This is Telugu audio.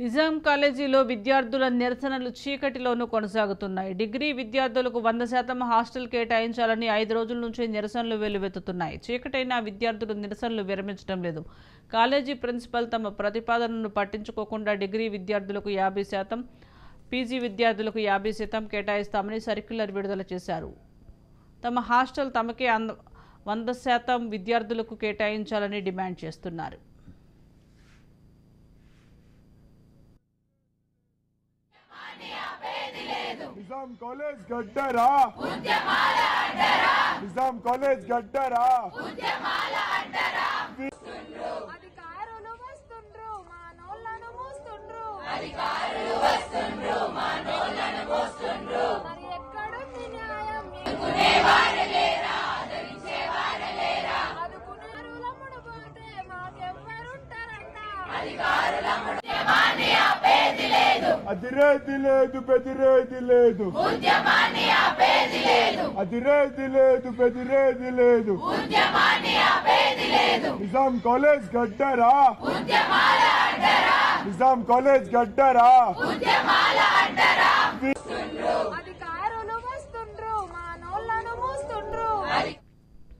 నిజాం కాలేజీలో విద్యార్థుల నిరసనలు చీకటిలోనూ కొనసాగుతున్నాయి. డిగ్రీ విద్యార్థులకు 100% హాస్టల్ కేటాయించాలని 5 రోజుల నుంచి నిరసనలు వెల్లువెత్తుతున్నాయి. చీకటైన విద్యార్థులు నిరసనలు విరమించడం లేదు. కాలేజీ ప్రిన్సిపల్ తమ ప్రతిపాదనను పట్టించుకోకుండా డిగ్రీ విద్యార్థులకు 50%, పీజీ విద్యార్థులకు 50% కేటాయిస్తామని సర్క్యులర్ విడుదల చేశారు. తమ హాస్టల్ తమకే 100% విద్యార్థులకు కేటాయించాలని డిమాండ్ చేస్తున్నారు. నిజాం కాలేజ్ గడ్డరా, నిజాం కాలేజ్ గడ్డరా, అధికారులు వస్తుండ్రు మానోళ్ళను మోస్తుండ్రు, మరి ఎక్కడుంది న్యాయం? అదుకునేరుల ముడిపోతే మాకెవ్వరుంటారంట? అదిరేది లేదు బెదిరేది లేదు, అదిరేది లేదు బెదిరేది లేదు, నిజాం కాలేజ్ గడ్డరా, నిజాం కాలేజ్ గడ్డరా.